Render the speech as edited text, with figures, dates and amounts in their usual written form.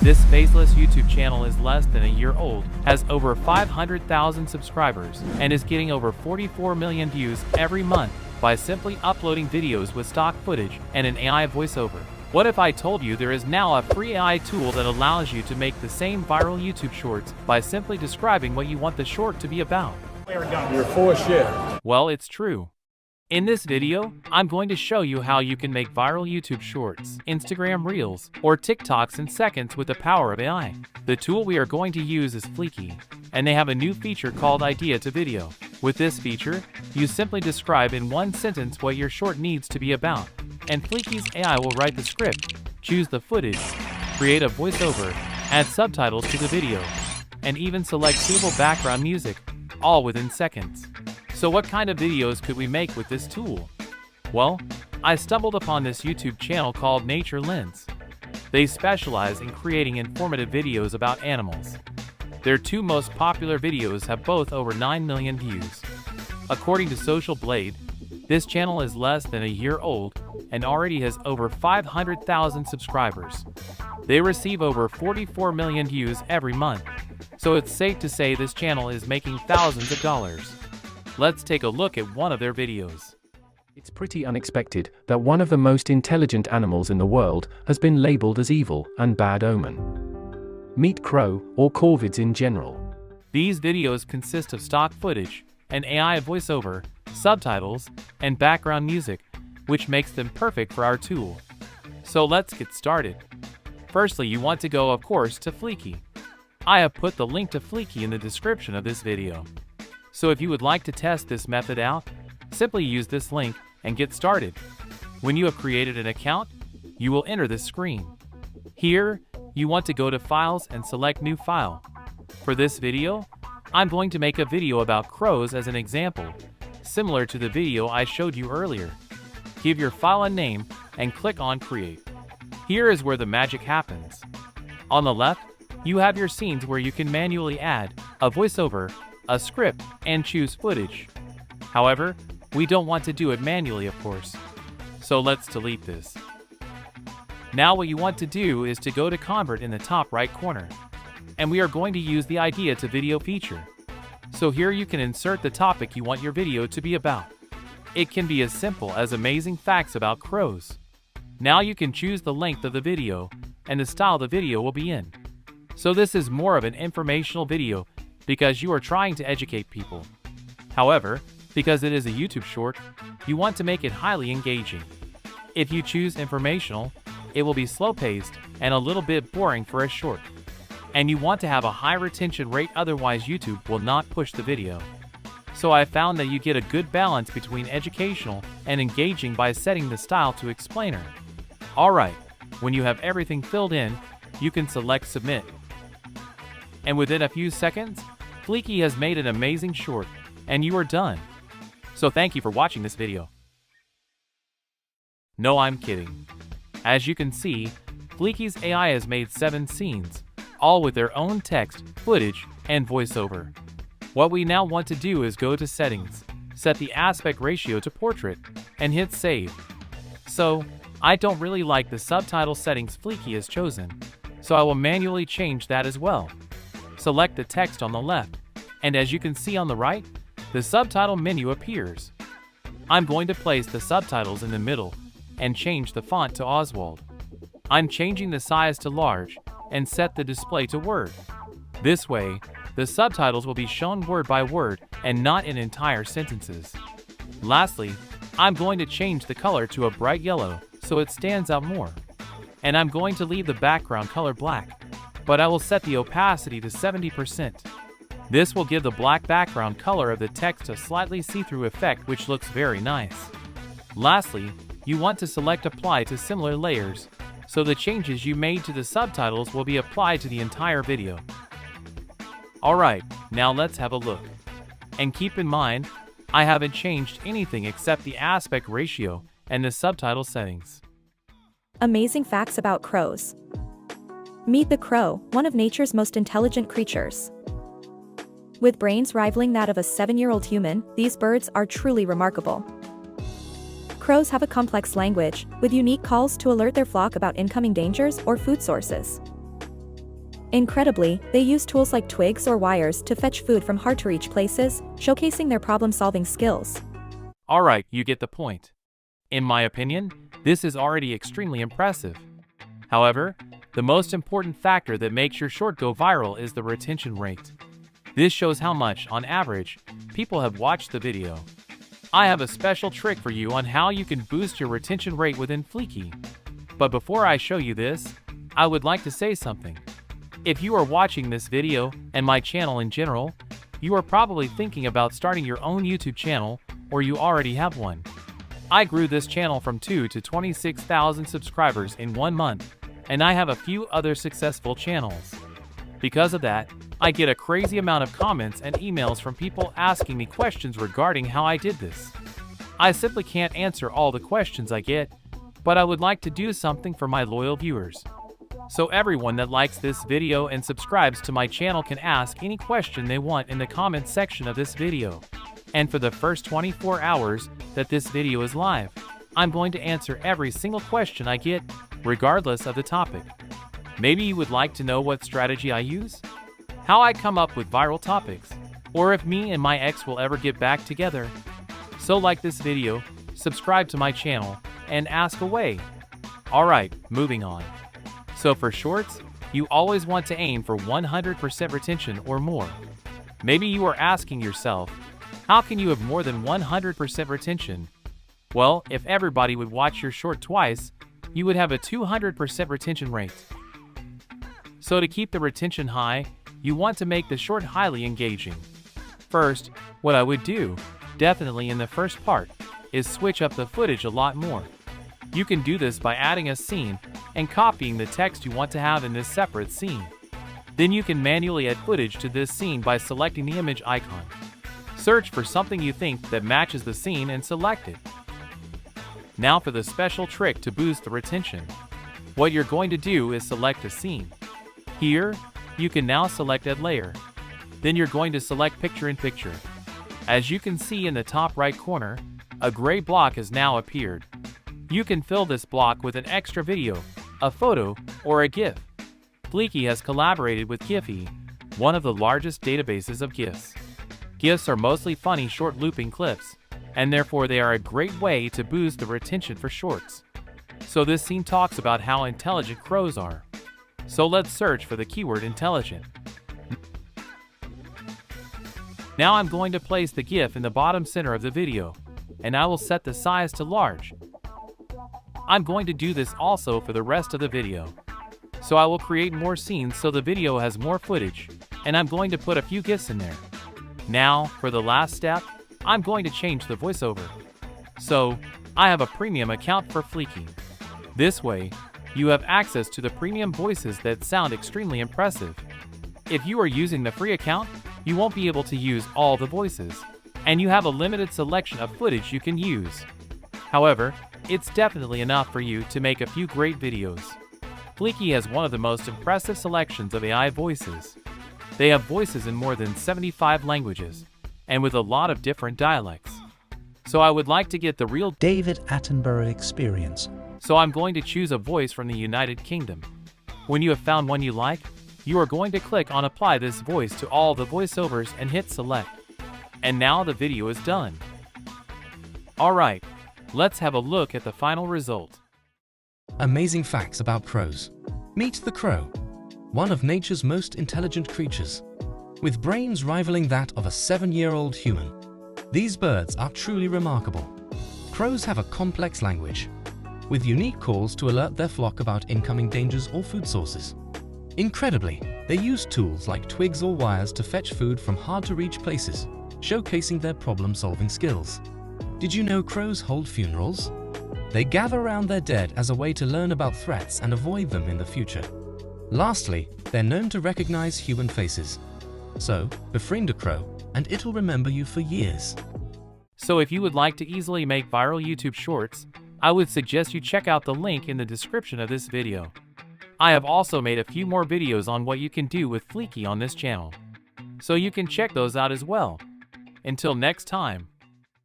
This Faceless YouTube channel is less than a year old, has over 500,000 subscribers, and is getting over 44 million views every month by simply uploading videos with stock footage and an AI voiceover. What if I told you there is now a free AI tool that allows you to make the same viral YouTube shorts by simply describing what you want the short to be about? You're full of shit. Well, it's true. In this video, I'm going to show you how you can make viral YouTube shorts, Instagram Reels, or TikToks in seconds with the power of AI. The tool we are going to use is Fleeky, and they have a new feature called Idea to Video. With this feature, you simply describe in one sentence what your short needs to be about, and Fleeky's AI will write the script, choose the footage, create a voiceover, add subtitles to the video, and even select suitable background music, all within seconds. So what kind of videos could we make with this tool? Well, I stumbled upon this YouTube channel called Nature Lens. They specialize in creating informative videos about animals. Their two most popular videos have both over 9 million views. According to Social Blade, this channel is less than a year old and already has over 500,000 subscribers. They receive over 44 million views every month, so it's safe to say this channel is making thousands of dollars. Let's take a look at one of their videos. It's pretty unexpected that one of the most intelligent animals in the world has been labeled as evil and bad omen. Meet crow, or corvids in general. These videos consist of stock footage, an AI voiceover, subtitles, and background music, which makes them perfect for our tool. So let's get started. Firstly, you want to go, of course, to Fleeky. I have put the link to Fleeky in the description of this video. So if you would like to test this method out, simply use this link and get started. When you have created an account, you will enter this screen. Here, you want to go to Files and select New File. For this video, I'm going to make a video about crows as an example, similar to the video I showed you earlier. Give your file a name and click on Create. Here is where the magic happens. On the left, you have your scenes where you can manually add a voiceover, a script, and choose footage. However, we don't want to do it manually, of course. So let's delete this. Now what you want to do is to go to Convert in the top right corner. And we are going to use the Idea to Video feature. So here you can insert the topic you want your video to be about. It can be as simple as amazing facts about crows. Now you can choose the length of the video and the style the video will be in. So this is more of an informational video because you are trying to educate people. However, because it is a YouTube short, you want to make it highly engaging. If you choose informational, it will be slow-paced and a little bit boring for a short. And you want to have a high retention rate, otherwise YouTube will not push the video. So I found that you get a good balance between educational and engaging by setting the style to explainer. Alright, when you have everything filled in, you can select Submit. And within a few seconds, Fleeky has made an amazing short, and you are done. So thank you for watching this video. No, I'm kidding. As you can see, Fleeky's AI has made 7 scenes, all with their own text, footage, and voiceover. What we now want to do is go to Settings, set the aspect ratio to Portrait, and hit Save. So, I don't really like the subtitle settings Fleeky has chosen, so I will manually change that as well. Select the text on the left, and as you can see on the right, the subtitle menu appears. I'm going to place the subtitles in the middle and change the font to Oswald. I'm changing the size to large and set the display to Word. This way, the subtitles will be shown word by word and not in entire sentences. Lastly, I'm going to change the color to a bright yellow so it stands out more. And I'm going to leave the background color black, but I will set the opacity to 70%. This will give the black background color of the text a slightly see-through effect, which looks very nice. Lastly, you want to select Apply to similar layers, so the changes you made to the subtitles will be applied to the entire video. Alright, now let's have a look. And keep in mind, I haven't changed anything except the aspect ratio and the subtitle settings. Amazing facts about crows. Meet the crow, one of nature's most intelligent creatures. With brains rivaling that of a 7-year-old human, these birds are truly remarkable. Crows have a complex language, with unique calls to alert their flock about incoming dangers or food sources. Incredibly, they use tools like twigs or wires to fetch food from hard-to-reach places, showcasing their problem-solving skills. Alright, you get the point. In my opinion, this is already extremely impressive. However, the most important factor that makes your short go viral is the retention rate. This shows how much, on average, people have watched the video. I have a special trick for you on how you can boost your retention rate within Fleeky. But before I show you this, I would like to say something. If you are watching this video, and my channel in general, you are probably thinking about starting your own YouTube channel, or you already have one. I grew this channel from 2 to 26,000 subscribers in 1 month, and I have a few other successful channels. Because of that, I get a crazy amount of comments and emails from people asking me questions regarding how I did this. I simply can't answer all the questions I get, but I would like to do something for my loyal viewers. So everyone that likes this video and subscribes to my channel can ask any question they want in the comments section of this video. And for the first 24 hours that this video is live, I'm going to answer every single question I get, regardless of the topic. Maybe you would like to know what strategy I use? How I come up with viral topics? Or if me and my ex will ever get back together? So like this video, subscribe to my channel, and ask away. Alright, moving on. So for shorts, you always want to aim for 100% retention or more. Maybe you are asking yourself, how can you have more than 100% retention? Well, if everybody would watch your short twice, you would have a 200% retention rate. So to keep the retention high, you want to make the short highly engaging. First, what I would do, definitely in the first part, is switch up the footage a lot more. You can do this by adding a scene and copying the text you want to have in this separate scene. Then you can manually add footage to this scene by selecting the image icon. Search for something you think that matches the scene and select it. Now for the special trick to boost the retention. What you're going to do is select a scene. Here, you can now select Add Layer. Then you're going to select Picture in Picture. As you can see in the top right corner, a gray block has now appeared. You can fill this block with an extra video, a photo, or a GIF. Fleeky has collaborated with Giphy, one of the largest databases of GIFs. GIFs are mostly funny short looping clips, and therefore they are a great way to boost the retention for shorts. So this scene talks about how intelligent crows are. So let's search for the keyword intelligent. Now I'm going to place the GIF in the bottom center of the video, and I will set the size to large. I'm going to do this also for the rest of the video. So I will create more scenes so the video has more footage, and I'm going to put a few GIFs in there. Now, for the last step, I'm going to change the voiceover. So, I have a premium account for Fleeky. This way, you have access to the premium voices that sound extremely impressive. If you are using the free account, you won't be able to use all the voices, and you have a limited selection of footage you can use. However, it's definitely enough for you to make a few great videos. Fleeky has one of the most impressive selections of AI voices. They have voices in more than 75 languages, and with a lot of different dialects. So I would like to get the real David Attenborough experience. So I'm going to choose a voice from the United Kingdom. When you have found one you like, you are going to click on Apply this voice to all the voiceovers and hit Select. And now the video is done. Alright, let's have a look at the final result. Amazing facts about crows. Meet the crow, one of nature's most intelligent creatures. With brains rivaling that of a 7-year-old human. These birds are truly remarkable. Crows have a complex language, with unique calls to alert their flock about incoming dangers or food sources. Incredibly, they use tools like twigs or wires to fetch food from hard-to-reach places, showcasing their problem-solving skills. Did you know crows hold funerals? They gather around their dead as a way to learn about threats and avoid them in the future. Lastly, they're known to recognize human faces. So, befriend a crow, and it'll remember you for years. So if you would like to easily make viral YouTube shorts, I would suggest you check out the link in the description of this video. I have also made a few more videos on what you can do with Fleeky on this channel. So you can check those out as well. Until next time.